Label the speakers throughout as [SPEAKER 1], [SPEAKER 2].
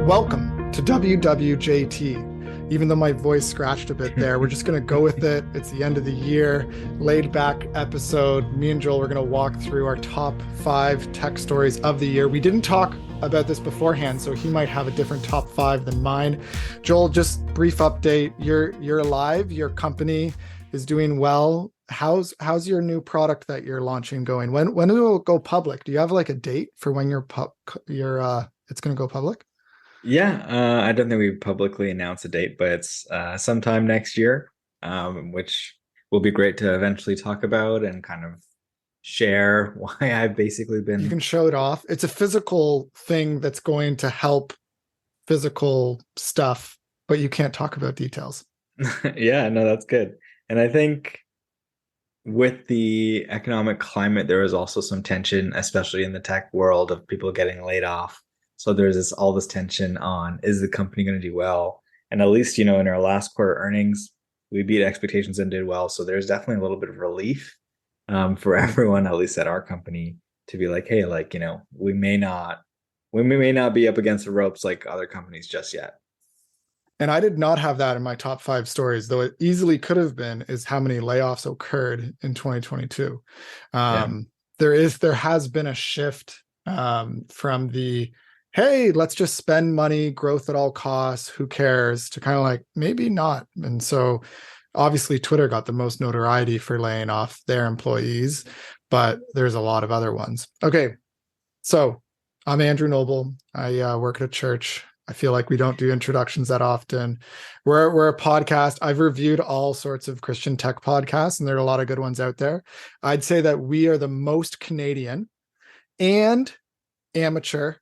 [SPEAKER 1] Welcome to WWJT. Even though my voice scratched a bit there, we're just going to go with it. It's the end of the year, laid back episode. Me and Joel are going to walk through our top 5 tech stories of the year. We didn't talk about this beforehand, so he might have a different top 5 than mine. Joel, just brief update. You're alive. Your company is doing well. How's your new product that you're launching going? When will it go public? Do you have like a date for when it's going to go public?
[SPEAKER 2] Yeah, I don't think we've publicly announced a date, but it's sometime next year, which will be great to eventually talk about and kind of share why I've basically
[SPEAKER 1] You
[SPEAKER 2] been.
[SPEAKER 1] can show it off. It's a physical thing that's going to help physical stuff, but you can't talk about details.
[SPEAKER 2] Yeah, no, that's good. And I think with the economic climate, there is also some tension, especially in the tech world, of people getting laid off. So there's all this tension on, is the company going to do well? And at least, in our last quarter earnings, we beat expectations and did well. So there's definitely a little bit of relief for everyone, at least at our company, to be like, hey, we may not be up against the ropes like other companies just yet.
[SPEAKER 1] And I did not have that in my top 5 stories, though it easily could have been, is how many layoffs occurred in 2022.
[SPEAKER 2] Yeah.
[SPEAKER 1] There has been a shift from the, hey, let's just spend money, growth at all costs, who cares, to kind of like, maybe not. And so obviously Twitter got the most notoriety for laying off their employees, but there's a lot of other ones. Okay, so I'm Andrew Noble. I work at a church. I feel like we don't do introductions that often. We're a podcast. I've reviewed all sorts of Christian tech podcasts, and there are a lot of good ones out there. I'd say that we are the most Canadian and amateur,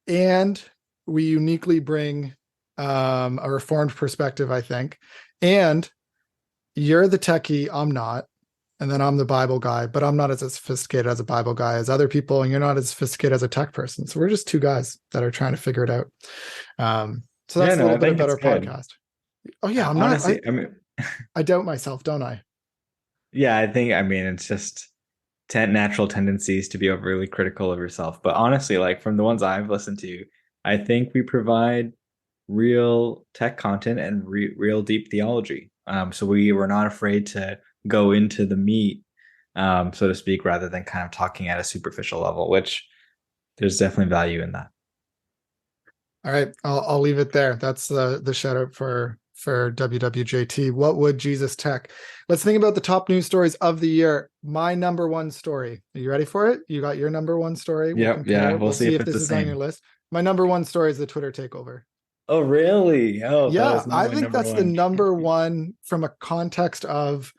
[SPEAKER 1] and we uniquely bring a reformed perspective, I think. And you're the techie, I'm not. And then I'm the Bible guy, but I'm not as sophisticated as a Bible guy as other people, and you're not as sophisticated as a tech person. So we're just two guys that are trying to figure it out. So
[SPEAKER 2] Yeah,
[SPEAKER 1] that's a
[SPEAKER 2] no,
[SPEAKER 1] little
[SPEAKER 2] I
[SPEAKER 1] bit
[SPEAKER 2] think
[SPEAKER 1] about
[SPEAKER 2] it's
[SPEAKER 1] our
[SPEAKER 2] good.
[SPEAKER 1] podcast. Oh yeah, I'm not.
[SPEAKER 2] Honestly, I mean,
[SPEAKER 1] I doubt myself, don't I?
[SPEAKER 2] yeah, I mean, it's just natural tendencies to be overly critical of yourself. But honestly, like from the ones I've listened to, I think we provide real tech content and real deep theology. So we were not afraid to go into the meat, so to speak, rather than kind of talking at a superficial level, which there's definitely value in that.
[SPEAKER 1] All right, I'll leave it there. That's the shout out for WWJT. What would Jesus tech? Let's think about the top news stories of the year. My number one story. Are you ready for it? You got your number one story. We'll
[SPEAKER 2] Yep, yeah,
[SPEAKER 1] compare.
[SPEAKER 2] we'll
[SPEAKER 1] We'll
[SPEAKER 2] see
[SPEAKER 1] see
[SPEAKER 2] if
[SPEAKER 1] if
[SPEAKER 2] it's
[SPEAKER 1] this
[SPEAKER 2] the
[SPEAKER 1] is on your
[SPEAKER 2] same.
[SPEAKER 1] list. My number one story is the Twitter takeover.
[SPEAKER 2] Oh, really? Oh, that
[SPEAKER 1] Yeah,
[SPEAKER 2] was not
[SPEAKER 1] I
[SPEAKER 2] my
[SPEAKER 1] think
[SPEAKER 2] number
[SPEAKER 1] that's the
[SPEAKER 2] one.
[SPEAKER 1] number one from a context of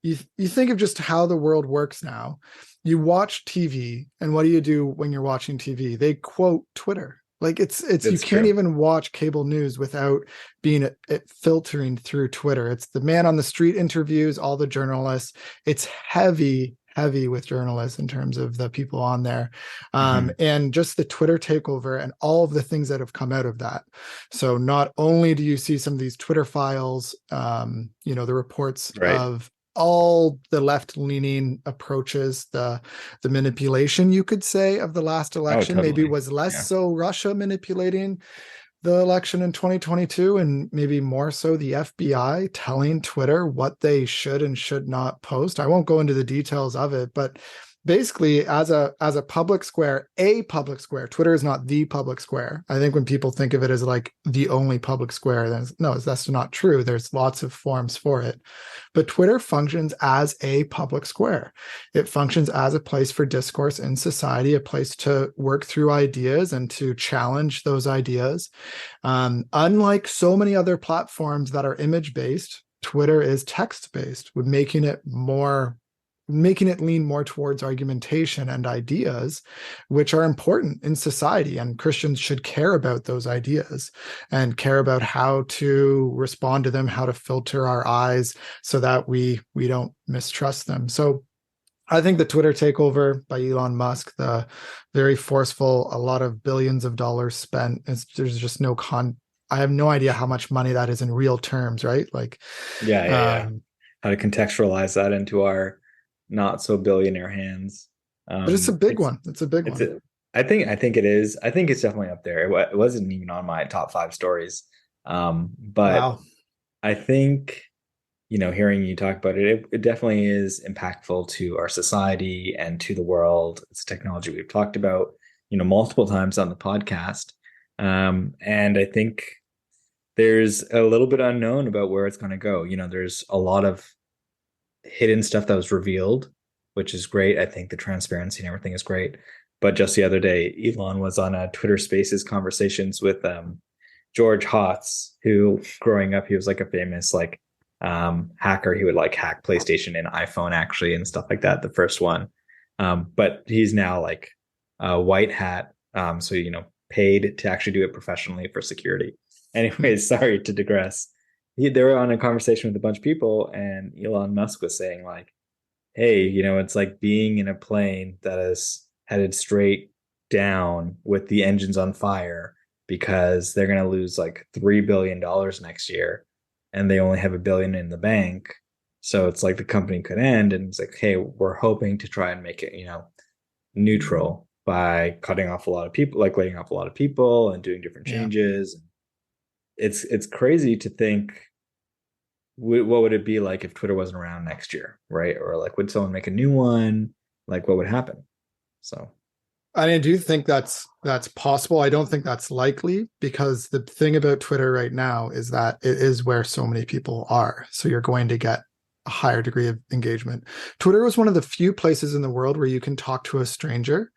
[SPEAKER 1] you think of just how the world works now. You watch TV, and what do you do when you're watching TV? They quote Twitter. Like it's you
[SPEAKER 2] That's
[SPEAKER 1] can't
[SPEAKER 2] true.
[SPEAKER 1] even watch cable news without being it filtering through Twitter. It's the man on the street interviews, all the journalists. It's heavy with journalists in terms of the people on there,
[SPEAKER 2] Hmm.
[SPEAKER 1] and just the Twitter takeover and all of the things that have come out of that. So not only do you see some of these Twitter files, the reports
[SPEAKER 2] Right.
[SPEAKER 1] of all the left-leaning approaches, the manipulation, you could say, of the last
[SPEAKER 2] Oh,
[SPEAKER 1] election maybe
[SPEAKER 2] totally.
[SPEAKER 1] was less
[SPEAKER 2] Yeah.
[SPEAKER 1] so Russia manipulating the election in 2022, and maybe more so the FBI telling Twitter what they should and should not post. I won't go into the details of it, but basically as a public square, Twitter is not the public square. I think when people think of it as like the only public square, then no, that's not true. There's lots of forms for it. But Twitter functions as a public square. It functions as a place for discourse in society, a place to work through ideas and to challenge those ideas. Unlike so many other platforms that are image based, Twitter is text based, with making it lean more towards argumentation and ideas, which are important in society. And Christians should care about those ideas and care about how to respond to them, how to filter our eyes so that we don't mistrust them. So I think the Twitter takeover by Elon Musk, the very forceful, a lot of billions of dollars spent, there's just I have no idea how much money that is in real terms, right? Like,
[SPEAKER 2] Yeah, yeah, yeah.
[SPEAKER 1] um,
[SPEAKER 2] How to contextualize that into our not so billionaire hands.
[SPEAKER 1] but it's a
[SPEAKER 2] Um,
[SPEAKER 1] big
[SPEAKER 2] it's
[SPEAKER 1] one. It's a big
[SPEAKER 2] it's
[SPEAKER 1] one.
[SPEAKER 2] I think it is. I think it's definitely up there. It wasn't even on my top five stories. But
[SPEAKER 1] Wow.
[SPEAKER 2] I think, hearing you talk about it, it definitely is impactful to our society and to the world. It's a technology we've talked about, multiple times on the podcast. And I think there's a little bit unknown about where it's going to go. There's a lot of hidden stuff that was revealed, which is great. I think the transparency and everything is great. But just the other day, Elon was on a Twitter Spaces conversations with George Hotz, who growing up, he was like a famous hacker. He would like hack PlayStation and iPhone actually and stuff like that, the first one. But he's now like a white hat. So paid to actually do it professionally for security. Anyways, sorry to digress. They were on a conversation with a bunch of people, and Elon Musk was saying like, hey, it's like being in a plane that is headed straight down with the engines on fire because they're going to lose like $3 billion next year and they only have $1 billion in the bank. So it's like the company could end. And it's like, hey, we're hoping to try and make it, neutral by cutting off a lot of people, like laying off a lot of people and doing different
[SPEAKER 1] Yeah.
[SPEAKER 2] changes. It's crazy to think what would it be like if Twitter wasn't around next year, right? Or like, would someone make a new one? Like, what would happen? So,
[SPEAKER 1] I do think that's possible. I don't think that's likely because the thing about Twitter right now is that it is where so many people are. So you're going to get a higher degree of engagement. Twitter was one of the few places in the world where you can talk to a stranger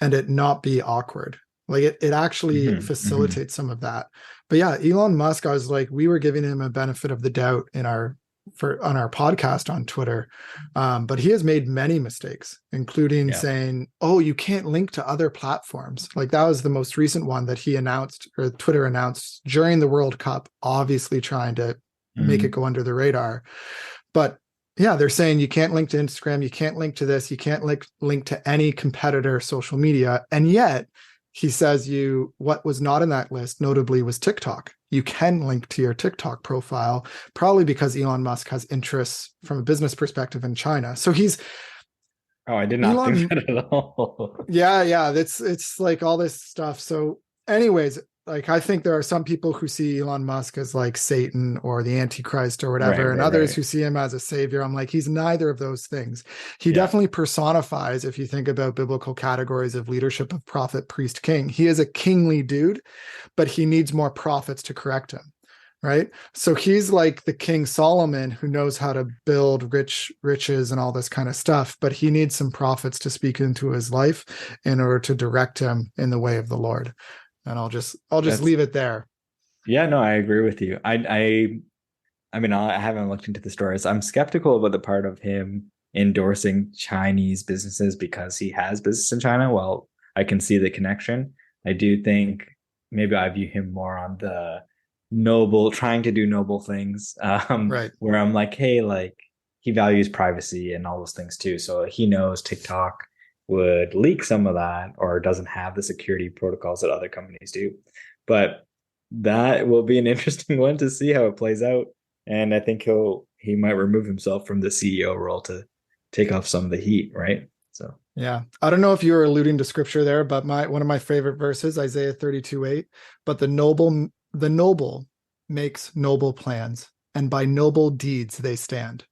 [SPEAKER 1] and it not be awkward. Like it actually
[SPEAKER 2] mhm.
[SPEAKER 1] facilitates some of that. But yeah, Elon Musk, I was like, we were giving him a benefit of the doubt on our podcast on Twitter. But he has made many mistakes, including
[SPEAKER 2] Yeah.
[SPEAKER 1] saying, oh, you can't link to other platforms. Like that was the most recent one that he announced or Twitter announced during the World Cup, obviously trying to make it
[SPEAKER 2] Mhm.
[SPEAKER 1] go under the radar. But yeah, they're saying you can't link to Instagram, you can't link to this, you can't link to any competitor social media. And yet he says what was not in that list, notably, was TikTok. You can link to your TikTok profile, probably because Elon Musk has interests from a business perspective in China. So he's
[SPEAKER 2] Oh, I did not think
[SPEAKER 1] Elon,
[SPEAKER 2] that at all.
[SPEAKER 1] yeah, it's like all this stuff. So, anyways, like I think there are some people who see Elon Musk as like Satan or the Antichrist or
[SPEAKER 2] Right,
[SPEAKER 1] whatever, and
[SPEAKER 2] right,
[SPEAKER 1] others
[SPEAKER 2] right.
[SPEAKER 1] who see him as a savior. I'm like, he's neither of those things. He
[SPEAKER 2] Yeah.
[SPEAKER 1] definitely personifies, if you think about biblical categories of leadership of prophet, priest, king. He is a kingly dude, but he needs more prophets to correct him. Right. So he's like the King Solomon who knows how to build riches and all this kind of stuff, but he needs some prophets to speak into his life in order to direct him in the way of the Lord. And I'll just
[SPEAKER 2] That's
[SPEAKER 1] leave it there.
[SPEAKER 2] yeah, no, I agree with you. I mean, I haven't looked into the stories. I'm skeptical about the part of him endorsing Chinese businesses because he has business in China. Well, I can see the connection. I do think maybe I view him more on the noble, trying to do noble things,
[SPEAKER 1] Right.
[SPEAKER 2] where I'm like, hey, like he values privacy and all those things too. So he knows TikTok would leak some of that or doesn't have the security protocols that other companies do. But that will be an interesting one to see how it plays out. And I think he might remove himself from the CEO role to take off some of the heat, right? So
[SPEAKER 1] Yeah. I don't know if you were alluding to scripture there, but one of my favorite verses, Isaiah 32:8. But the noble makes noble plans, and by noble deeds they stand.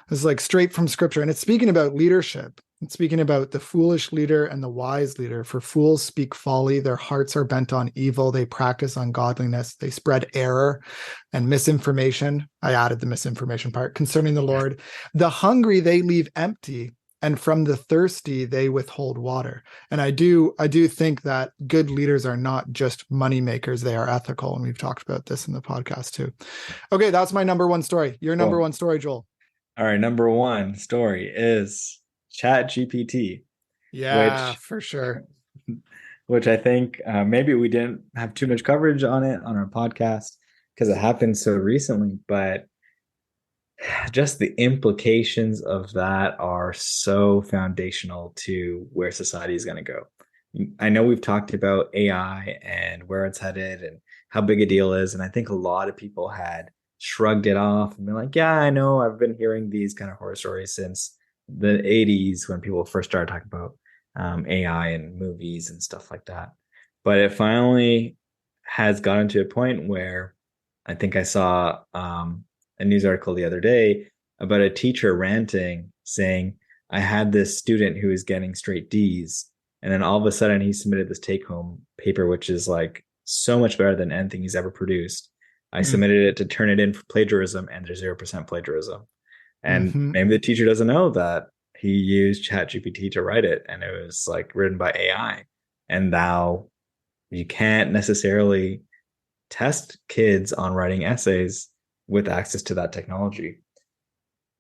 [SPEAKER 1] This is like straight from scripture. And it's speaking about leadership. It's speaking about the foolish leader and the wise leader. For fools speak folly, their hearts are bent on evil, they practice ungodliness, they spread error and misinformation. I added the misinformation part concerning the Lord. The hungry they leave empty, and from the thirsty they withhold water. And I do think that good leaders are not just money makers, they are ethical. And we've talked about this in the podcast too. Okay, that's my number one story. Your number
[SPEAKER 2] cool.
[SPEAKER 1] one story, Joel.
[SPEAKER 2] All right, number one story is ChatGPT,
[SPEAKER 1] Yeah,
[SPEAKER 2] which
[SPEAKER 1] for sure.
[SPEAKER 2] which I think maybe we didn't have too much coverage on it on our podcast because it happened so recently, but just the implications of that are so foundational to where society is going to go. I know we've talked about AI and where it's headed and how big a deal is, and I think a lot of people had shrugged it off and been like, "Yeah, I know. I've been hearing these kind of horror stories since the '80s when people first started talking about AI in movies and stuff like that. But it finally has gotten to a point where I think I saw a news article the other day about a teacher ranting saying, I had this student who was getting straight D's, and then all of a sudden he submitted this take home paper, which is like so much better than anything he's ever produced. I
[SPEAKER 1] Mm.
[SPEAKER 2] submitted it to turn it in for plagiarism, and there's 0% plagiarism. And
[SPEAKER 1] Hmm.
[SPEAKER 2] maybe the teacher doesn't know that he used ChatGPT to write it, and it was like written by AI. And now you can't necessarily test kids on writing essays with access to that technology.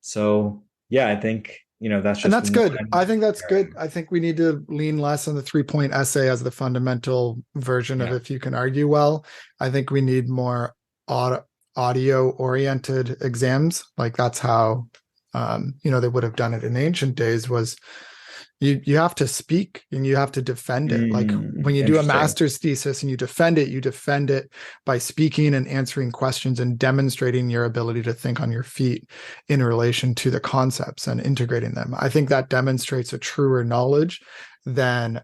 [SPEAKER 2] So yeah, I think that's
[SPEAKER 1] And
[SPEAKER 2] just
[SPEAKER 1] that's good.
[SPEAKER 2] one
[SPEAKER 1] I think that's good.
[SPEAKER 2] area.
[SPEAKER 1] I think we need to lean less on the 3 point essay as the fundamental version of
[SPEAKER 2] Yeah.
[SPEAKER 1] if you can argue well. I think we need more audio oriented exams. Like that's how they would have done it in ancient days was you have to speak and you have to defend it. Like when you do a
[SPEAKER 2] Interesting.
[SPEAKER 1] master's thesis and you defend it by speaking and answering questions and demonstrating your ability to think on your feet in relation to the concepts and integrating them. I think that demonstrates a truer knowledge than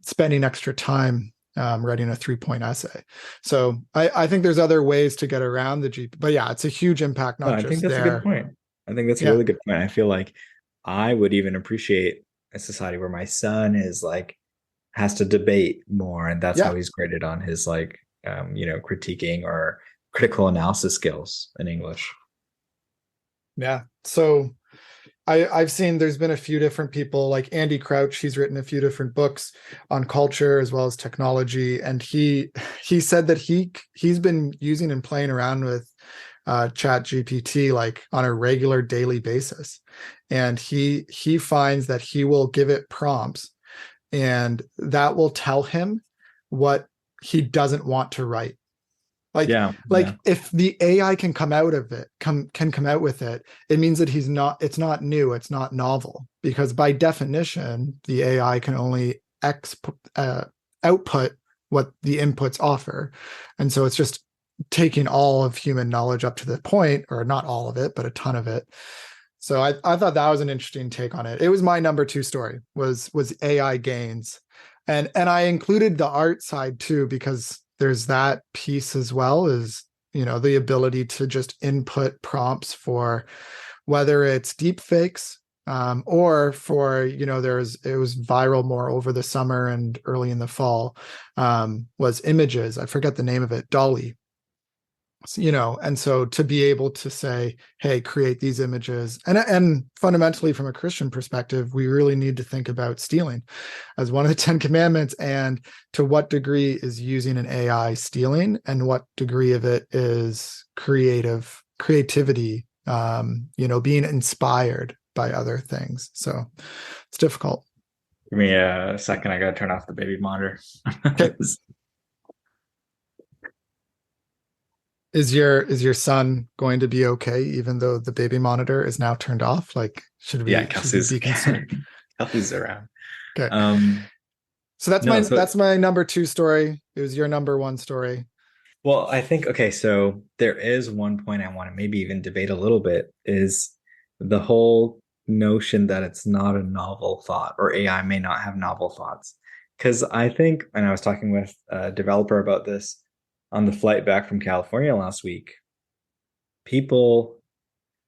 [SPEAKER 1] spending extra time writing a 3 point essay. So I think there's other ways to get around the GP, but yeah, it's a huge impact,
[SPEAKER 2] No,
[SPEAKER 1] not
[SPEAKER 2] I think
[SPEAKER 1] just
[SPEAKER 2] that's a good
[SPEAKER 1] there.
[SPEAKER 2] point. I think that's a
[SPEAKER 1] Yeah.
[SPEAKER 2] really good point. I feel like I would even appreciate a society where my son is like has to debate more, and that's
[SPEAKER 1] Yeah.
[SPEAKER 2] how he's graded on his like critiquing or critical analysis skills in English.
[SPEAKER 1] Yeah. So I've seen there's been a few different people like Andy Crouch. He's written a few different books on culture as well as technology, and he said that he's been using and playing around with Chat GPT like on a regular daily basis, and he finds that he will give it prompts, and that will tell him what he doesn't want to write. like
[SPEAKER 2] Yeah, yeah.
[SPEAKER 1] like if the AI can come out of it can come out with it, it means that it's not new, it's not novel, because by definition the AI can only output what the inputs offer. And so it's just taking all of human knowledge up to the point, or not all of it but a ton of it. So I thought that was an interesting take on it. It was my number two story was AI gains. And I included the art side too, because there's that piece as well, is the ability to just input prompts for whether it's deep fakes, or for it was viral more over the summer and early in the fall, was images. I forget the name of it, Dolly. And so to be able to say, hey, create these images, and fundamentally from a Christian perspective, we really need to think about stealing as one of the 10 commandments, and to what degree is using an AI stealing, and what degree of it is creativity, being inspired by other things. So it's difficult.
[SPEAKER 2] Give me a second. I gotta turn off the baby monitor.
[SPEAKER 1] Okay. Is your son going to be okay even though the baby monitor is now turned off? Like, should
[SPEAKER 2] Yeah,
[SPEAKER 1] we be concerned?
[SPEAKER 2] Kelsey's around.
[SPEAKER 1] Okay.
[SPEAKER 2] Um,
[SPEAKER 1] So that's
[SPEAKER 2] no,
[SPEAKER 1] my
[SPEAKER 2] so
[SPEAKER 1] that's my number two story. It was your number one story.
[SPEAKER 2] well, I think okay, so there is one point I want to maybe even debate a little bit is the whole notion that it's not a novel thought or AI may not have novel thoughts. Because I think, and I was talking with a developer about this on the flight back from California last week, people,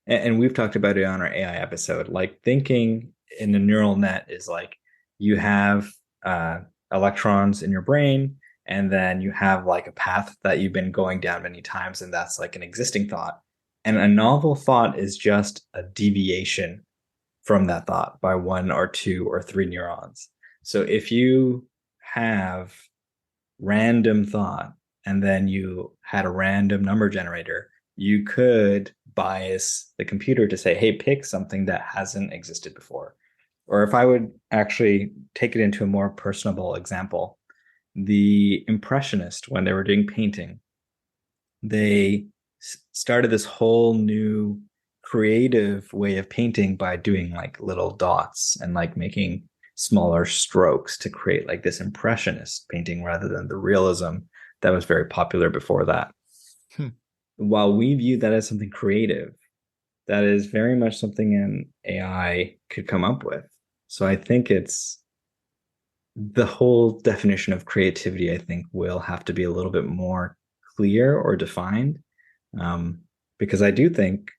[SPEAKER 2] and we've talked about it on our AI episode, like thinking in a neural net is like you have uh, electrons in your brain, and then you have like a path that you've been going down many times, and that's like an existing thought. And a novel thought is just a deviation from that thought by one or two or three neurons. So if you have random thought and then you had a random number generator, you could bias the computer to say, hey, pick something that hasn't existed before. Or if I would actually take it into a more personable example, the Impressionist, when they were doing painting, they started this whole new creative way of painting by doing like little dots and like making smaller strokes to create like this impressionist painting rather than the realism that was very popular before that.
[SPEAKER 1] Hmm.
[SPEAKER 2] While we view that as something creative, that is very much something an AI could come up with. So I think it's the whole definition of creativity, I think, will have to be a little bit more clear or defined. Um, because I do think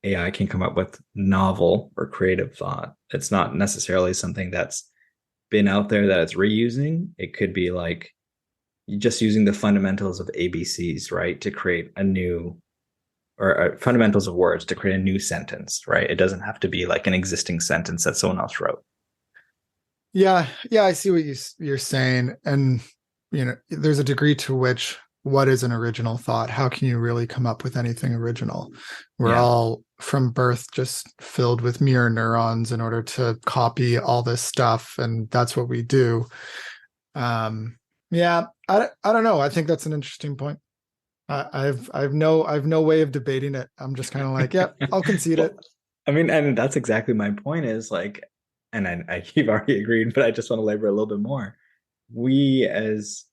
[SPEAKER 2] AI can come up with novel or creative thought. It's not necessarily something that's been out there that it's reusing. It could be like just using the fundamentals of ABCs, right, to create a new or fundamentals of words to create a new sentence, right? It doesn't have to be like an existing sentence that someone else wrote.
[SPEAKER 1] Yeah, I see what you're saying, and there's a degree to which what is an original thought? How can you really come up with anything original? We're
[SPEAKER 2] Yeah.
[SPEAKER 1] all from birth just filled with mirror neurons in order to copy all this stuff, and that's what we do. Yeah, I don't know. I think that's an interesting point. I've no way of debating it. I'm just kind of like, yeah, I'll concede it.
[SPEAKER 2] Well, I mean, and that's exactly my point is like, and you've already agreed, but I just want to labor a little bit more. We as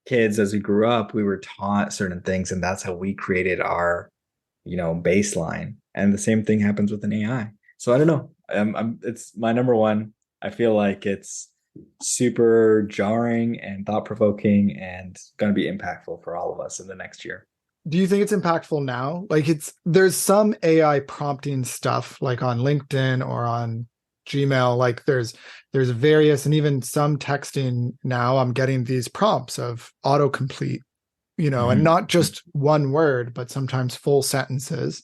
[SPEAKER 2] kids, as we grew up, we were taught certain things, and that's how we created our, baseline. And the same thing happens with an AI. So I don't know. It's my number one. I feel like it's super jarring and thought provoking and going to be impactful for all of us in the next year.
[SPEAKER 1] Do you think it's impactful now? Like there's some AI prompting stuff like on LinkedIn or on Gmail. Like there's various and even some texting now. I'm getting these prompts of autocomplete, and
[SPEAKER 2] Mm-hmm.
[SPEAKER 1] not just one word, but sometimes full sentences.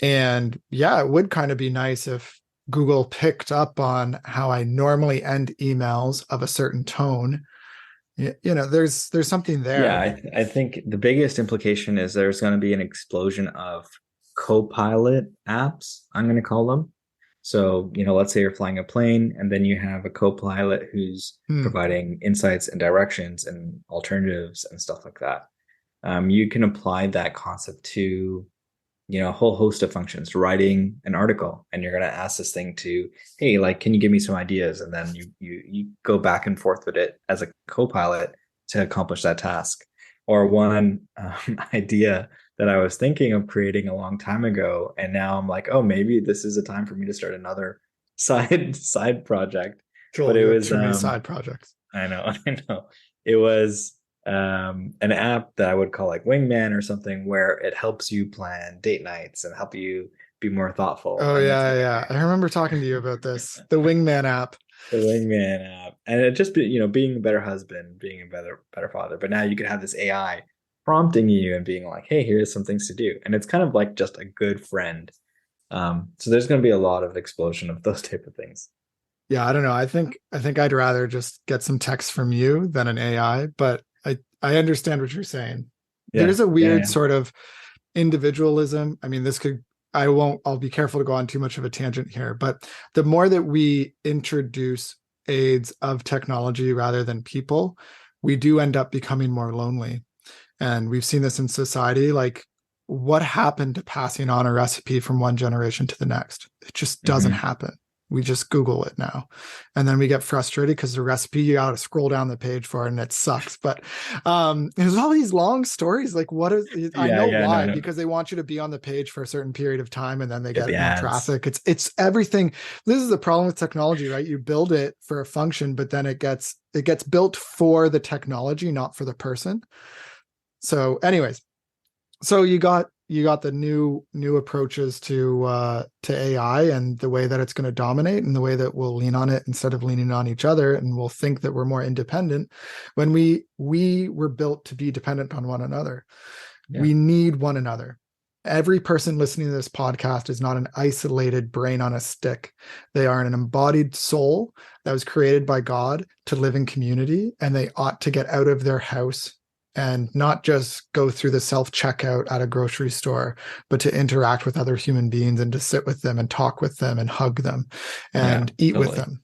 [SPEAKER 1] And yeah, it would kind of be nice if Google picked up on how I normally end emails of a certain tone. There's something
[SPEAKER 2] Yeah,
[SPEAKER 1] there.
[SPEAKER 2] I think the biggest implication is there's going to be an explosion of co-pilot apps, I'm going to call them. So, let's say you're flying a plane and then you have a co-pilot who's
[SPEAKER 1] Hmm.
[SPEAKER 2] providing insights and directions and alternatives and stuff like that. You can apply that concept to a whole host of functions, writing an article, and you're going to ask this thing to, hey, like, can you give me some ideas? And then you go back and forth with it as a co-pilot to accomplish that task. Or one idea that I was thinking of creating a long time ago, and now I'm like, oh, maybe this is a time for me to start another side project. But
[SPEAKER 1] Joel,
[SPEAKER 2] it
[SPEAKER 1] you have
[SPEAKER 2] was
[SPEAKER 1] too many side projects.
[SPEAKER 2] I know, I know. It was an app that I would call like Wingman or something where it helps you plan date nights and help you be more thoughtful.
[SPEAKER 1] Oh
[SPEAKER 2] And it's
[SPEAKER 1] yeah,
[SPEAKER 2] like
[SPEAKER 1] yeah. I remember talking to you about this. The Wingman app.
[SPEAKER 2] the Wingman app. And it just be, being a better husband, being a better father. But now you can have this AI prompting you and being like, hey, here's some things to do. And it's kind of like just a good friend. So there's going to be a lot of explosion of those type of things.
[SPEAKER 1] Yeah, I don't know. I think I'd rather just get some text from you than an AI, but I understand what you're saying.
[SPEAKER 2] Yeah,
[SPEAKER 1] There's a
[SPEAKER 2] yeah,
[SPEAKER 1] weird
[SPEAKER 2] yeah.
[SPEAKER 1] sort of individualism. I mean, I'll be careful to go on too much of a tangent here, but the more that we introduce aids of technology rather than people, we do end up becoming more lonely. And we've seen this in society. Like, what happened to passing on a recipe from one generation to the next? It just doesn't
[SPEAKER 2] Hmm.
[SPEAKER 1] happen. We just Google it now. And then we get frustrated because the recipe you got to scroll down the page for it and it sucks. But there's all these long stories. Like, what is I
[SPEAKER 2] Yeah,
[SPEAKER 1] know
[SPEAKER 2] yeah, no,
[SPEAKER 1] why,
[SPEAKER 2] no.
[SPEAKER 1] because they want you to be on the page for a certain period of time and then they
[SPEAKER 2] Get
[SPEAKER 1] get
[SPEAKER 2] the
[SPEAKER 1] more
[SPEAKER 2] ads.
[SPEAKER 1] traffic. It's everything. This is the problem with technology, right? You build it for a function, but then it gets built for the technology, not for the person. So, anyways, so you got the new approaches to AI and the way that it's going to dominate and the way that we'll lean on it instead of leaning on each other, and we'll think that we're more independent when we were built to be dependent on one another.
[SPEAKER 2] Yeah.
[SPEAKER 1] We need one another. Every person listening to this podcast is not an isolated brain on a stick. They are an embodied soul that was created by God to live in community, and they ought to get out of their house and not just go through the self checkout at a grocery store, but to interact with other human beings and to sit with them and talk with them and hug them
[SPEAKER 2] Yeah,
[SPEAKER 1] and eat with
[SPEAKER 2] totally.
[SPEAKER 1] them.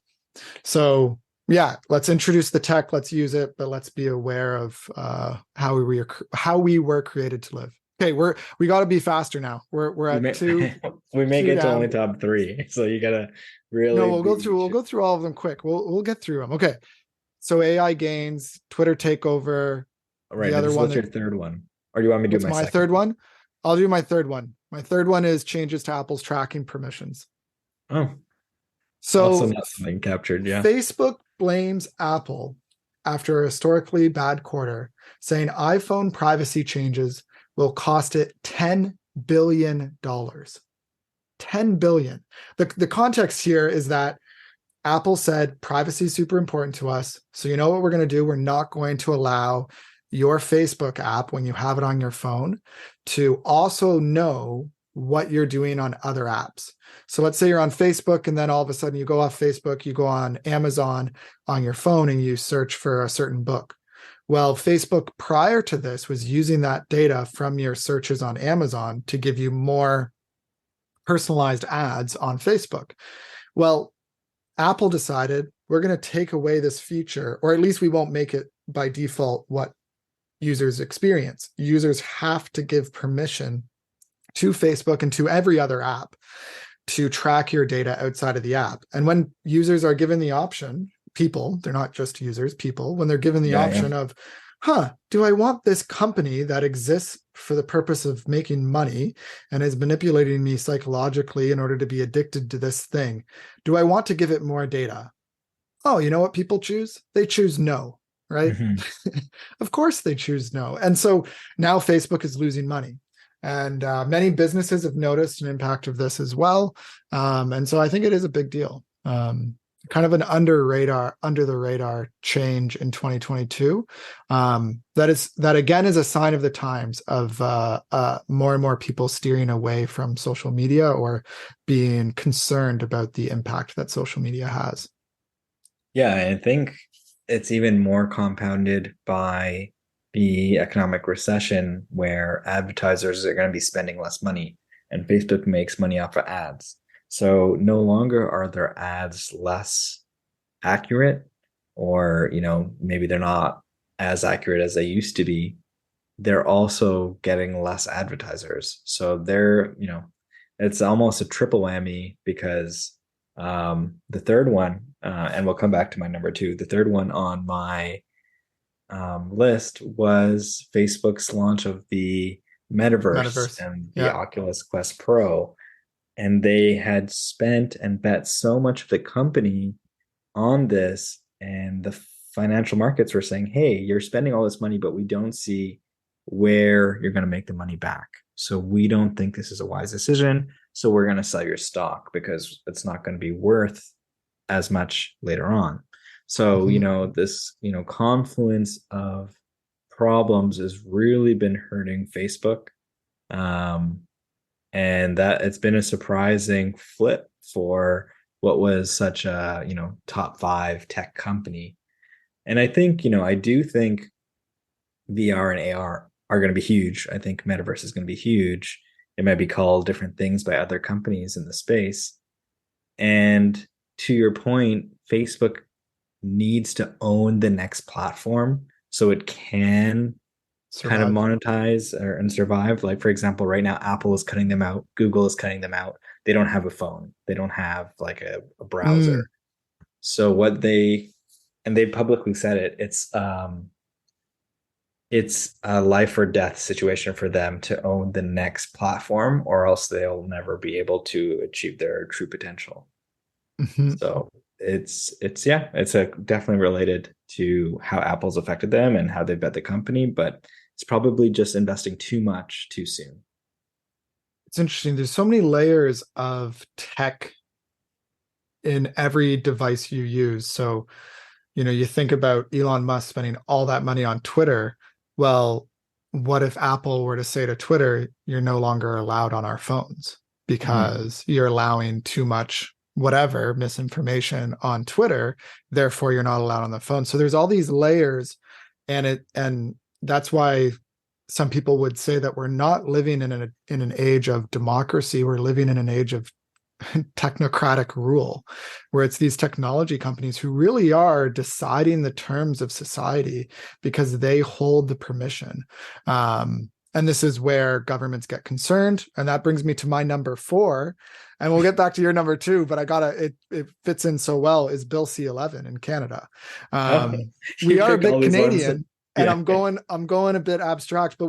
[SPEAKER 1] So, yeah, let's introduce the tech, let's use it, but let's be aware of how we were created to live. Okay, we got to be faster now. We're
[SPEAKER 2] We
[SPEAKER 1] at
[SPEAKER 2] may
[SPEAKER 1] two
[SPEAKER 2] we may
[SPEAKER 1] two
[SPEAKER 2] get to only
[SPEAKER 1] down.
[SPEAKER 2] top three, so you gotta
[SPEAKER 1] No,
[SPEAKER 2] really
[SPEAKER 1] we'll go
[SPEAKER 2] be.
[SPEAKER 1] through we'll go through all of them quick. We'll get through them. Okay. So AI gains, Twitter takeover,
[SPEAKER 2] All
[SPEAKER 1] the
[SPEAKER 2] right, now
[SPEAKER 1] other
[SPEAKER 2] this is
[SPEAKER 1] one
[SPEAKER 2] what's
[SPEAKER 1] that
[SPEAKER 2] your third one, or do you want me to do
[SPEAKER 1] what's
[SPEAKER 2] my
[SPEAKER 1] my
[SPEAKER 2] second
[SPEAKER 1] third
[SPEAKER 2] one?
[SPEAKER 1] one? I'll do my third one. My third one is changes to Apple's tracking permissions.
[SPEAKER 2] Oh, also
[SPEAKER 1] So
[SPEAKER 2] not something captured. Yeah.
[SPEAKER 1] Facebook blames Apple after a historically bad quarter, saying iPhone privacy changes will cost it $10 billion. $10 billion. The context here is that Apple said privacy is super important to us. So you know what we're going to do? We're not going to allow your Facebook app, when you have it on your phone, to also know what you're doing on other apps. So let's say you're on Facebook and then all of a sudden you go off Facebook, you go on Amazon on your phone and you search for a certain book. Well, Facebook prior to this was using that data from your searches on Amazon to give you more personalized ads on Facebook. Well, Apple decided we're going to take away this feature, or at least we won't make it by default what users experience. Users have to give permission to Facebook and to every other app to track your data outside of the app. And when users are given the option, people, they're not just users, people, when they're given the option of, do I want this company that exists for the purpose of making money and is manipulating me psychologically in order to be addicted to this thing? Do I want to give it more data? Oh, you know what people choose? They choose no, right?
[SPEAKER 2] Mm-hmm.
[SPEAKER 1] Of course they choose no. And so now Facebook is losing money. And many businesses have noticed an impact of this as well. And so I think it is a big deal. Kind of an under the radar change in 2022. That again is a sign of the times of more and more people steering away from social media or being concerned about the impact that social media has.
[SPEAKER 2] Yeah, I think it's even more compounded by the economic recession where advertisers are going to be spending less money and Facebook makes money off of ads. So no longer are their ads less accurate, or, maybe they're not as accurate as they used to be. They're also getting less advertisers. So it's almost a triple whammy because the third one, and we'll come back to my number two, the third one on my list was Facebook's launch of the Metaverse and the
[SPEAKER 1] Yeah.
[SPEAKER 2] Oculus Quest Pro. And they had spent and bet so much of the company on this, and the financial markets were saying, hey, you're spending all this money, but we don't see where you're going to make the money back. So we don't think this is a wise decision. So we're going to sell your stock because it's not going to be worth as much later on. So, this, confluence of problems has really been hurting Facebook. And that it's been a surprising flip for what was such a, top 5 tech company. And I think, I do think VR and AR are going to be huge. I think Metaverse is going to be huge. It might be called different things by other companies in the space. And to your point, Facebook needs to own the next platform so it can kind of monetize and survive. Like, for example, right now, Apple is cutting them out. Google is cutting them out. They don't have a phone. They don't have like a browser. So they publicly said it's a life or death situation for them to own the next platform, or else they'll never be able to achieve their true potential. So it's definitely related to how Apple's affected them and how they bet the company, but it's probably just investing too much too soon.
[SPEAKER 1] It's interesting. There's so many layers of tech in every device you use. So, you think about Elon Musk spending all that money on Twitter. Well, what if Apple were to say to Twitter, you're no longer allowed on our phones because you're allowing too much whatever misinformation on Twitter, therefore you're not allowed on the phone. So there's all these layers, and that's why some people would say that we're not living in an age of democracy. We're living in an age of technocratic rule, where it's these technology companies who really are deciding the terms of society because they hold the permission. And this is where governments get concerned. And that brings me to my number 4. And we'll get back to your number 2, but it fits in so well, is Bill C-11 in Canada. We are a bit Canadian, and I'm going a bit abstract, but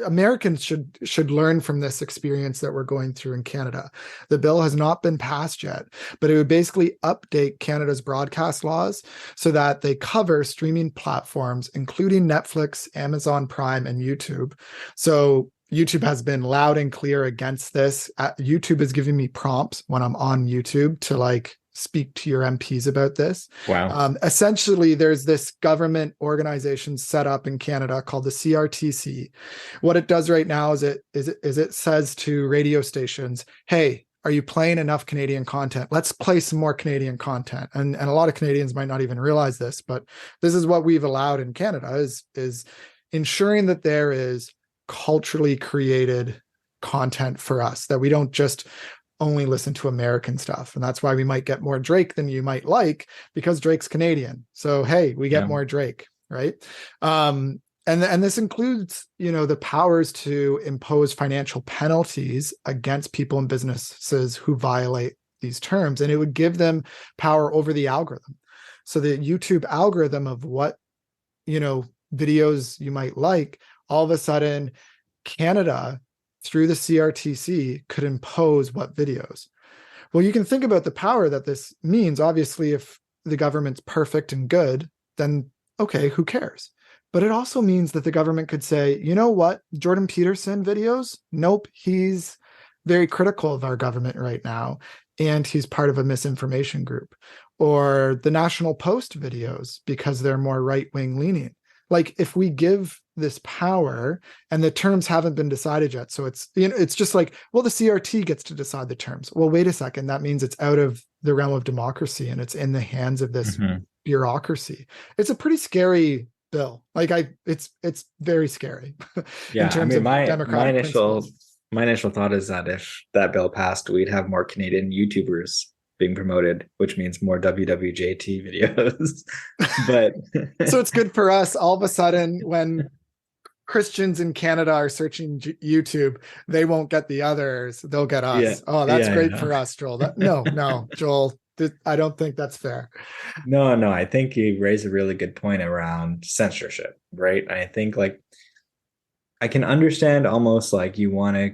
[SPEAKER 1] Americans should learn from this experience that we're going through in Canada. The bill has not been passed yet, but it would basically update Canada's broadcast laws so that they cover streaming platforms, including Netflix, Amazon Prime, and YouTube. So YouTube has been loud and clear against this. YouTube is giving me prompts when I'm on YouTube to like speak to your MPs about this.
[SPEAKER 2] Wow.
[SPEAKER 1] Essentially, there's this government organization set up in Canada called the CRTC. What it does right now is it says to radio stations, "Hey, are you playing enough Canadian content? Let's play some more Canadian content." And a lot of Canadians might not even realize this, but this is what we've allowed in Canada is ensuring that there is culturally created content for us, that we don't just only listen to American stuff. And that's why we might get more Drake than you might like, because Drake's Canadian. So, hey, we get more Drake, right? And this includes, the powers to impose financial penalties against people and businesses who violate these terms. And it would give them power over the algorithm. So the YouTube algorithm of what, videos you might like, all of a sudden, Canada, through the CRTC, could impose what videos. Well, you can think about the power that this means. Obviously, if the government's perfect and good, then okay, who cares? But it also means that the government could say, you know what, Jordan Peterson videos? Nope, he's very critical of our government right now, and he's part of a misinformation group. Or the National Post videos, because they're more right-wing leaning. Like, if we give this power, and the terms haven't been decided yet, so it's just like, well, the CRT gets to decide the terms. Well, wait a second, that means it's out of the realm of democracy and it's in the hands of this bureaucracy. It's a pretty scary bill. Like, it's very scary.
[SPEAKER 2] Yeah,
[SPEAKER 1] in terms of democratic principles.
[SPEAKER 2] My initial thought is that if that bill passed, we'd have more Canadian YouTubers being promoted, which means more WWJT videos. But
[SPEAKER 1] so it's good for us. All of a sudden, when Christians in Canada are searching YouTube, they won't get the others, they'll get us. Yeah. Oh, that's great for us, Joel. No, Joel, I don't think that's fair.
[SPEAKER 2] No, I think you raise a really good point around censorship, right? I think, like, I can understand almost like you want to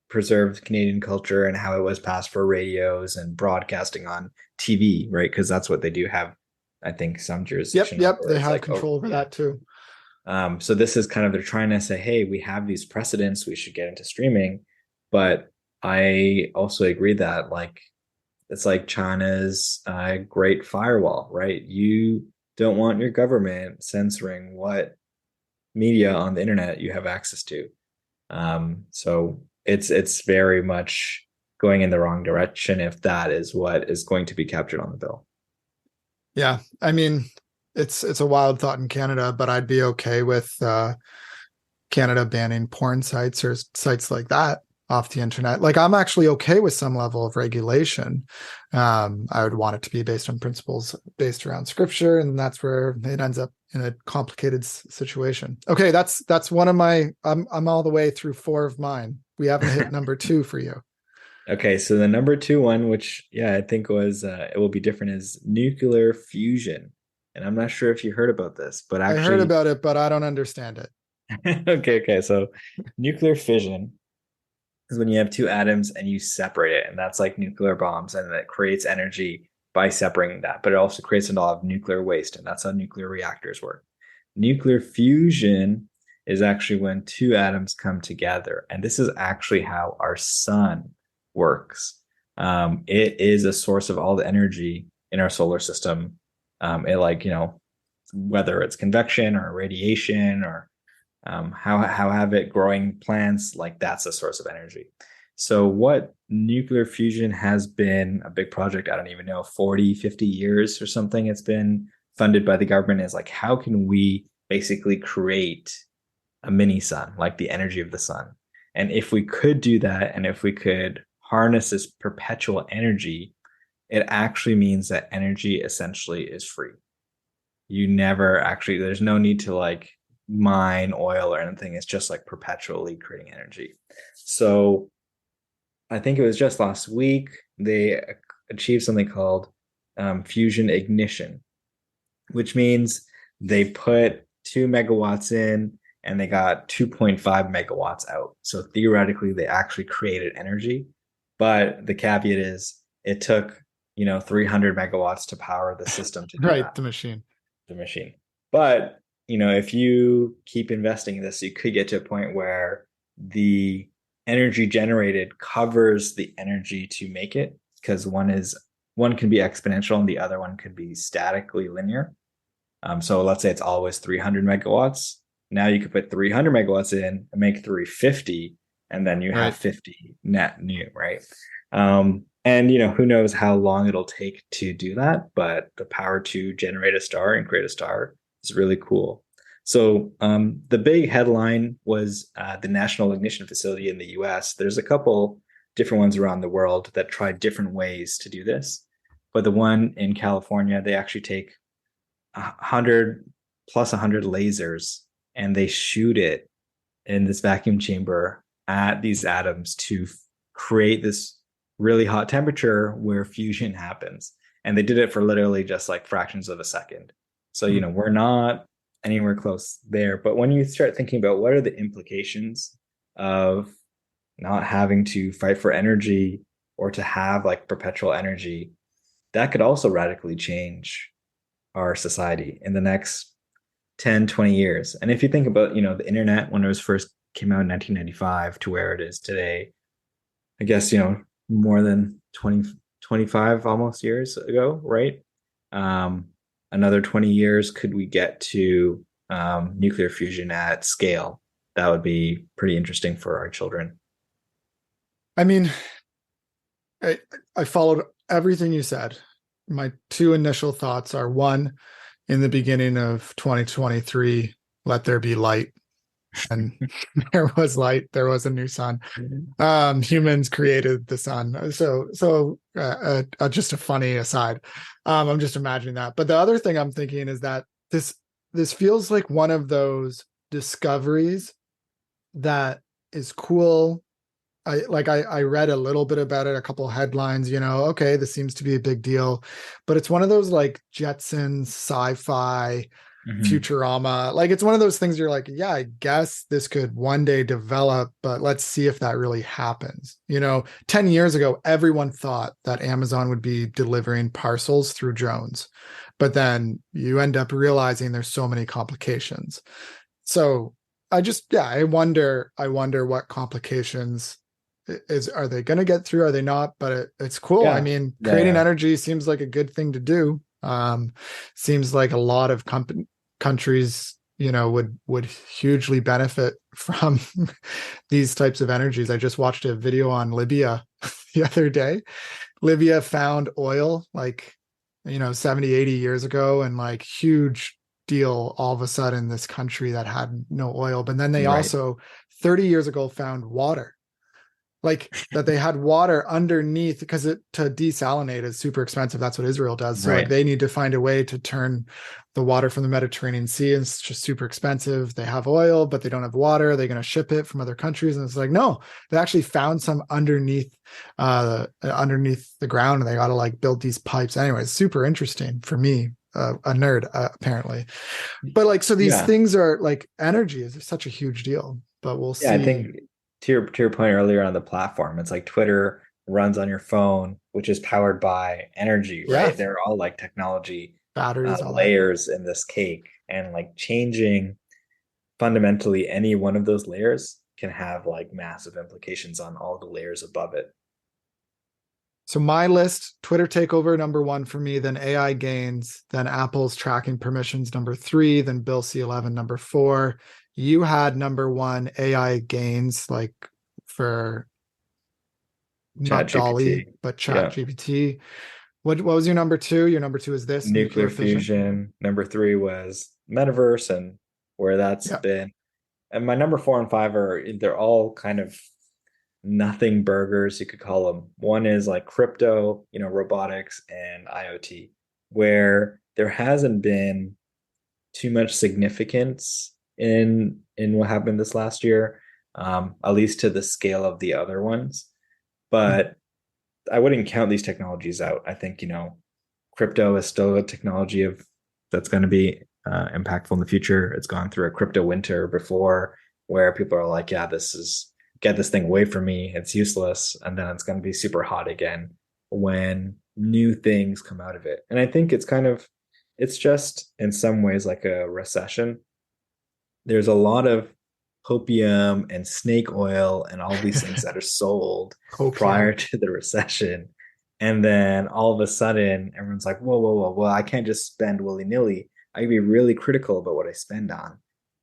[SPEAKER 2] preserve Canadian culture and how it was passed for radios and broadcasting on TV, right? Because that's what they do have, I think, some jurisdiction.
[SPEAKER 1] Yep, they have control over that too.
[SPEAKER 2] So this is kind of, they're trying to say, hey, we have these precedents, we should get into streaming. But I also agree that, like, it's like China's great firewall, right? You don't want your government censoring what media on the internet you have access to. So it's very much going in the wrong direction if that is what is going to be captured on the bill.
[SPEAKER 1] Yeah, I mean, it's a wild thought in Canada, but I'd be okay with Canada banning porn sites or sites like that off the internet. Like, I'm actually okay with some level of regulation. I would want it to be based on principles based around scripture, and that's where it ends up in a complicated situation. Okay, that's one of my. I'm all the way through 4 of mine. We haven't hit number 2 for you.
[SPEAKER 2] Okay, so the number 2 one, which I think was it will be different, is nuclear fusion. And I'm not sure if you heard about this, but actually
[SPEAKER 1] I heard about it, but I don't understand it.
[SPEAKER 2] Okay. So nuclear fission is when you have 2 atoms and you separate it, and that's like nuclear bombs, and it creates energy by separating that. But it also creates a lot of nuclear waste, and that's how nuclear reactors work. Nuclear fusion is actually when 2 atoms come together, and this is actually how our sun works. It is a source of all the energy in our solar system. It, like, whether it's convection or radiation or how have it growing plants, like, that's a source of energy. So what nuclear fusion has been a big project, I don't even know, 40, 50 years or something, it's been funded by the government, is like, how can we basically create a mini sun, like the energy of the sun? And if we could do that, and if we could harness this perpetual energy, it actually means that energy essentially is free. You never actually, there's no need to, like, mine oil or anything. It's just like perpetually creating energy. So I think it was just last week they achieved something called fusion ignition, which means they put 2 megawatts in, and they got 2.5 megawatts out. So theoretically, they actually created energy. But the caveat is it took, 300 megawatts to power the system to do
[SPEAKER 1] Right,
[SPEAKER 2] that,
[SPEAKER 1] the machine.
[SPEAKER 2] the machine. But, if you keep investing in this, you could get to a point where the energy generated covers the energy to make it, because one can be exponential and the other one could be statically linear. So let's say it's always 300 megawatts. Now you could put 300 megawatts in and make 350, and then you have
[SPEAKER 1] Right.
[SPEAKER 2] 50 net new, right? And who knows how long it'll take to do that, but the power to generate a star and create a star is really cool. So the big headline was the National Ignition Facility in the US. There's a couple different ones around the world that try different ways to do this. But the one in California, they actually take 100 plus 100 lasers and they shoot it in this vacuum chamber at these atoms to create this really hot temperature where fusion happens. And they did it for literally just like fractions of a second. So,
[SPEAKER 1] Hmm.
[SPEAKER 2] we're not anywhere close there. But when you start thinking about what are the implications of not having to fight for energy or to have like perpetual energy, that could also radically change our society in the next 10, 20 years. And if you think about, the internet when it was first came out in 1995 to where it is today, I guess, more than 20, 25 almost years ago, right? Um, Another 20 years, could we get to nuclear fusion at scale? That would be pretty interesting for our children.
[SPEAKER 1] I mean, I, I followed everything you said. My two initial thoughts are one, in the beginning of 2023, let there be light. And there was light, there was a new sun. Humans created the sun. Just a funny aside. I'm just imagining that. But the other thing I'm thinking is that this feels like one of those discoveries that is cool. I read a little bit about it, a couple headlines, okay, this seems to be a big deal, but it's one of those like Jetsons sci-fi
[SPEAKER 2] Mhm.
[SPEAKER 1] Futurama. Like it's one of those things you're like, yeah, I guess this could one day develop, but let's see if that really happens. 10 years ago, everyone thought that Amazon would be delivering parcels through drones, but then you end up realizing there's so many complications. So I wonder what complications are they going to get through? Are they not? But it's cool. I
[SPEAKER 2] Yeah.
[SPEAKER 1] mean,
[SPEAKER 2] Yeah.
[SPEAKER 1] creating
[SPEAKER 2] Yeah.
[SPEAKER 1] energy seems like a good thing to do. Seems like a lot of countries, would hugely benefit from these types of energies. I just watched a video on Libya the other day. Libya found oil like, 70, 80 years ago, and like huge deal all of a sudden, this country that had no oil. But then they
[SPEAKER 2] Right.
[SPEAKER 1] also 30 years ago found water, like that they had water underneath, because it to desalinate is super expensive. That's what Israel does. So like
[SPEAKER 2] Right.
[SPEAKER 1] they need to find a way to turn the water from the Mediterranean Sea, and it's just super expensive. They have oil, but they don't have water. Are they going to ship it from other countries? And it's like, no, they actually found some underneath the ground, and they got to like build these pipes. Anyway, it's super interesting for me, a nerd, apparently. But like, so these
[SPEAKER 2] Yeah.
[SPEAKER 1] things are like, energy is such a huge deal, but we'll
[SPEAKER 2] Yeah, I
[SPEAKER 1] see.
[SPEAKER 2] think to your point earlier on the platform, it's like Twitter runs on your phone, which is powered by energy,
[SPEAKER 1] Yeah,
[SPEAKER 2] right? They're all like technology
[SPEAKER 1] batteries, all that.
[SPEAKER 2] layers in this cake, and like changing fundamentally any one of those layers can have like massive implications on all the layers above it.
[SPEAKER 1] So my list, Twitter takeover number one for me, then AI gains, then Apple's tracking permissions number three, then Bill C11 number four. You had number one AI gains, like for
[SPEAKER 2] Chat
[SPEAKER 1] not Dolly,
[SPEAKER 2] GPT.
[SPEAKER 1] but Chat
[SPEAKER 2] Yeah.
[SPEAKER 1] GPT. What was your number two? Your number two is this
[SPEAKER 2] Nuclear
[SPEAKER 1] nuclear fission.
[SPEAKER 2] fusion. Number three was Metaverse and where that's
[SPEAKER 1] Yeah.
[SPEAKER 2] been. And my number four and five they're all kind of nothing burgers, you could call them. One is like crypto, robotics and IoT, where there hasn't been too much significance in what happened this last year, at least to the scale of the other ones.
[SPEAKER 1] Hmm.
[SPEAKER 2] But I wouldn't count these technologies out. I think, crypto is still a technology of that's going to be impactful in the future. It's gone through a crypto winter before where people are like, yeah, this is get this thing away from me. It's useless. And then it's going to be super hot again when new things come out of it. And I think it's just in some ways like a recession. There's a lot of opium and snake oil and all these things that are sold prior
[SPEAKER 1] Opium.
[SPEAKER 2] to the recession. And then all of a sudden, everyone's like, whoa, whoa, whoa, well, I can't just spend willy-nilly. I can be really critical about what I spend on.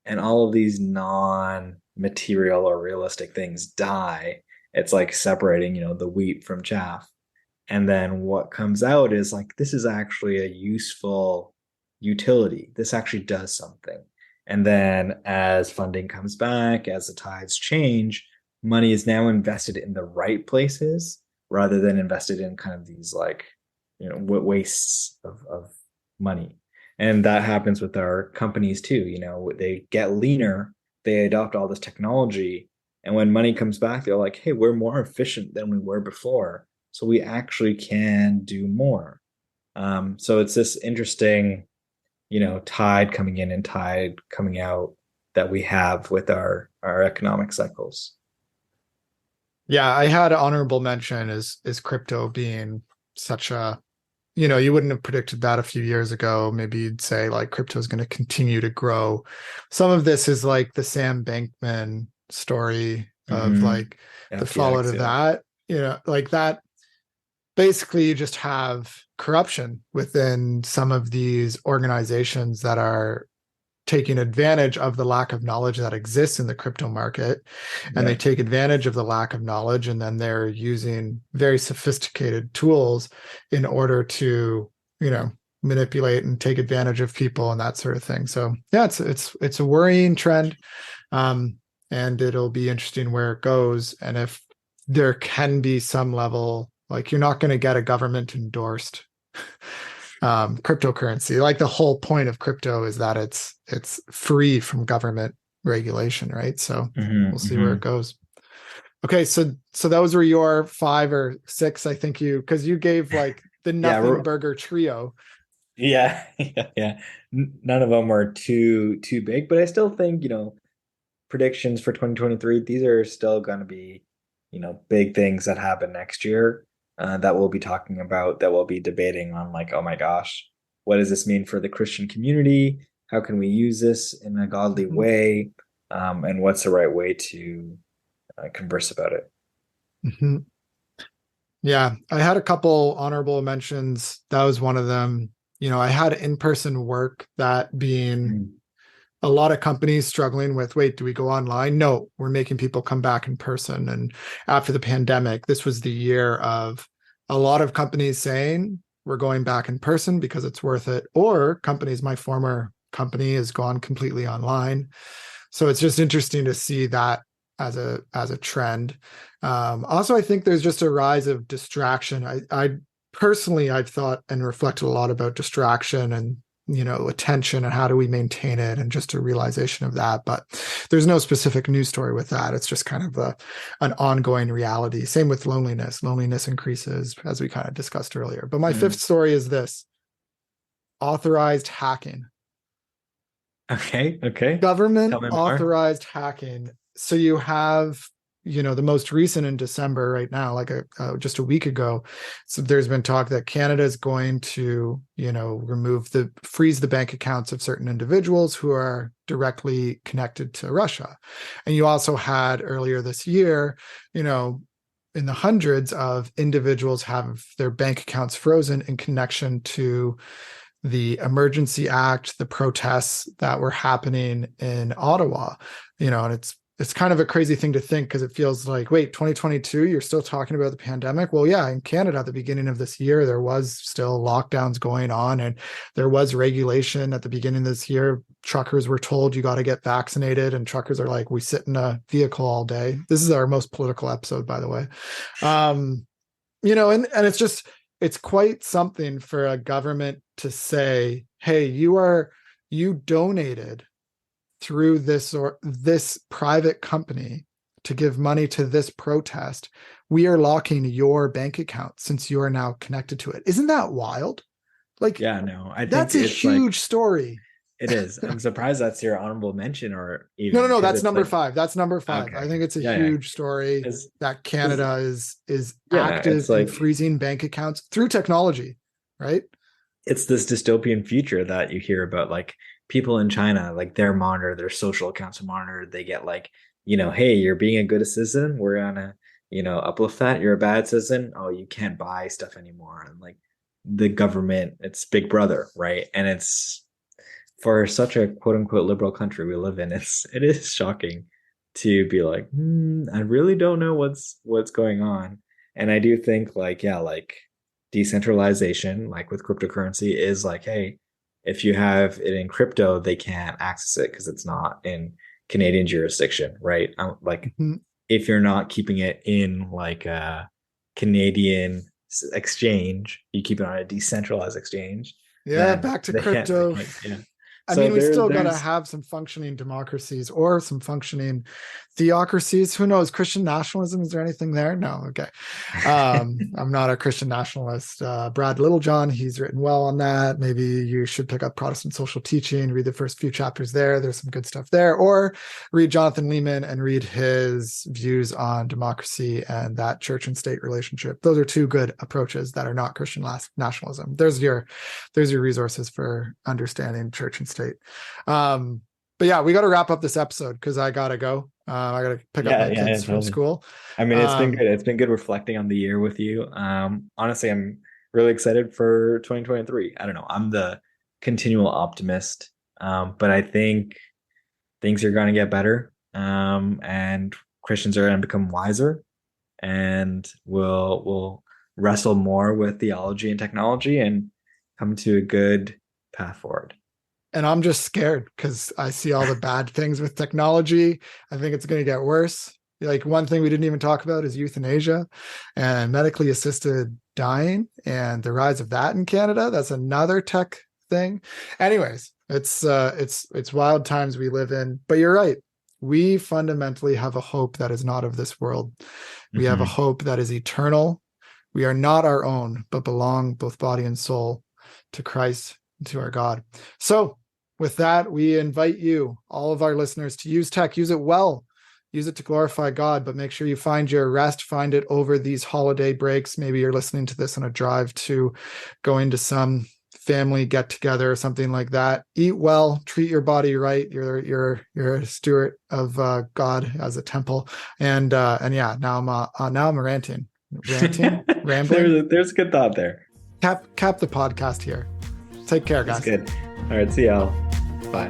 [SPEAKER 2] And all of these non-material or realistic things die. It's like separating, the wheat from chaff. And then what comes out is like, this is actually a useful utility. This actually does something. And then as funding comes back, as the tides change, money is now invested in the right places rather than invested in kind of these like, wastes of money. And that happens with our companies too. They get leaner, they adopt all this technology. And when money comes back, they're like, hey, we're more efficient than we were before. So we actually can do more. So it's this interesting, tide coming in and tide coming out that we have with our economic cycles.
[SPEAKER 1] Yeah, I had honorable mention is crypto being such a, you wouldn't have predicted that a few years ago. Maybe you'd say like crypto is going to continue to grow. Some of this is like the Sam Bankman story of
[SPEAKER 2] Mm-hmm.
[SPEAKER 1] like the fallout
[SPEAKER 2] FTX,
[SPEAKER 1] of
[SPEAKER 2] yeah.
[SPEAKER 1] that, like that. Basically, you just have corruption within some of these organizations that are taking advantage of the lack of knowledge that exists in the crypto market, and they
[SPEAKER 2] Yeah.
[SPEAKER 1] take advantage of the lack of knowledge, and then they're using very sophisticated tools in order to manipulate and take advantage of people and that sort of thing. So yeah, it's a worrying trend, and it'll be interesting where it goes, and if there can be some level, like you're not going to get a government endorsed cryptocurrency. Like the whole point of crypto is that it's free from government regulation, right? So we'll
[SPEAKER 2] Mm-hmm.
[SPEAKER 1] see where it
[SPEAKER 2] Mm-hmm.
[SPEAKER 1] goes. Okay, so those were your 5 or 6, I think, because you gave like the
[SPEAKER 2] Yeah.
[SPEAKER 1] nothing burger trio.
[SPEAKER 2] Yeah. Yeah. Yeah. None of them were too big, but I still think, predictions for 2023, these are still going to be, big things that happen next year that we'll be talking about, that we'll be debating on like, oh my gosh, what does this mean for the Christian community? How can we use this in a godly
[SPEAKER 1] Mhm.
[SPEAKER 2] way? And what's the right way to converse about it?
[SPEAKER 1] Mhm. Yeah, I had a couple honorable mentions. That was one of them. I had in-person work, that being
[SPEAKER 2] Mm.
[SPEAKER 1] a lot of companies struggling with, wait, do we go online? No, we're making people come back in person. And after the pandemic, this was the year of a lot of companies saying we're going back in person because it's worth it. Or companies, my former company has gone completely online. So it's just interesting to see that as a trend. Also, I think there's just a rise of distraction. I personally, I've thought and reflected a lot about distraction and attention and how do we maintain it, and just a realization of that. But there's no specific news story with that. It's just kind of an ongoing reality. Same with loneliness increases, as we kind of discussed earlier. But my fifth
[SPEAKER 2] Mm.
[SPEAKER 1] story is this: authorized hacking.
[SPEAKER 2] Okay. Okay.
[SPEAKER 1] Government
[SPEAKER 2] Tell me more.
[SPEAKER 1] authorized hacking. So you have, the most recent in December right now, like just a week ago. So there's been talk that Canada is going to, freeze the bank accounts of certain individuals who are directly connected to Russia. And you also had earlier this year, in the hundreds of individuals have their bank accounts frozen in connection to the Emergency Act, the protests that were happening in Ottawa, and it's kind of a crazy thing to think, because it feels like, wait, 2022, you're still talking about the pandemic? Well, yeah, in Canada at the beginning of this year, there was still lockdowns going on, and there was regulation at the beginning of this year. Truckers were told you got to get vaccinated, and truckers are like, we sit in a vehicle all day. This is our most political episode, by the way. And it's quite something for a government to say, hey, you donated through this private company to give money to this protest. We are locking your bank account since you are now connected to it. Isn't that wild? Like,
[SPEAKER 2] Yeah, no, I think
[SPEAKER 1] that's a
[SPEAKER 2] it's like
[SPEAKER 1] huge story.
[SPEAKER 2] It is. I'm surprised that's your honorable mention, or
[SPEAKER 1] No, no,
[SPEAKER 2] even
[SPEAKER 1] no.
[SPEAKER 2] because
[SPEAKER 1] That's
[SPEAKER 2] it's
[SPEAKER 1] number
[SPEAKER 2] like,
[SPEAKER 1] five. That's number five. I
[SPEAKER 2] okay,
[SPEAKER 1] think it's a
[SPEAKER 2] yeah, yeah,
[SPEAKER 1] huge story that
[SPEAKER 2] because
[SPEAKER 1] Canada is
[SPEAKER 2] yeah,
[SPEAKER 1] active
[SPEAKER 2] it's
[SPEAKER 1] in
[SPEAKER 2] like
[SPEAKER 1] freezing bank accounts through technology, right?
[SPEAKER 2] it's this dystopian future that you hear about, like people in China, like they're monitored, their social accounts are monitored. They get like, hey, you're being a good citizen. We're gonna, uplift that. You're a bad citizen. Oh, you can't buy stuff anymore. And like the government, it's Big Brother, right? And it's for such a quote unquote liberal country we live in, it is shocking to be like, I really don't know what's going on. And I do think like, yeah, like decentralization, like with cryptocurrency, is like, hey, if you have it in crypto, they can't access it because it's not in Canadian jurisdiction, right? Like
[SPEAKER 1] Mhm.
[SPEAKER 2] if you're not keeping it in like a Canadian exchange, you keep it on a decentralized exchange,
[SPEAKER 1] Yeah,
[SPEAKER 2] then
[SPEAKER 1] back to
[SPEAKER 2] they
[SPEAKER 1] crypto.
[SPEAKER 2] can't, yeah.
[SPEAKER 1] I
[SPEAKER 2] So
[SPEAKER 1] mean, we still got to
[SPEAKER 2] there's
[SPEAKER 1] have some functioning democracies or some functioning theocracies. Who knows? Christian nationalism, is there anything there? No. Okay. I'm not a Christian nationalist. Brad Littlejohn, he's written well on that. Maybe you should pick up Protestant Social Teaching, read the first few chapters there. There's some good stuff there. Or read Jonathan Leeman and read his views on democracy and that church and state relationship. Those are two good approaches that are not Christian nationalism. There's your resources for understanding church and state. But yeah, we got to wrap up this episode because I gotta go. I gotta pick up
[SPEAKER 2] yeah,
[SPEAKER 1] my
[SPEAKER 2] yeah, yeah,
[SPEAKER 1] kids from
[SPEAKER 2] totally.
[SPEAKER 1] school.
[SPEAKER 2] I mean, it's been good.
[SPEAKER 1] Um,
[SPEAKER 2] It's been good reflecting on the year with you. Honestly, I'm really excited for 2023. I don't know. I'm the continual optimist. But I think things are going to get better. And Christians are going to become wiser, and we'll wrestle more with theology and technology and come to a good path forward.
[SPEAKER 1] and I'm just scared because I see all the bad things with technology. I think it's going to get worse. Like one thing we didn't even talk about is euthanasia and medically assisted dying and the rise of that in Canada. That's another tech thing. Anyways, it's wild times we live in. But you're right. We fundamentally have a hope that is not of this world. We have a
[SPEAKER 2] Mm-hmm.
[SPEAKER 1] hope that is eternal. We are not our own, but belong both body and soul to Christ, to our God. So with that, we invite you, all of our listeners, to use tech, use it well, use it to glorify God, but make sure you find your rest, find it over these holiday breaks. Maybe you're listening to this on a drive to going to some family get together or something like that. Eat well, treat your body right. You're a steward of God as a temple. And yeah, now I'm rambling.
[SPEAKER 2] There's good thought there.
[SPEAKER 1] Cap the podcast here. Take care,
[SPEAKER 2] That's
[SPEAKER 1] guys.
[SPEAKER 2] good. All right, see y'all. Bye.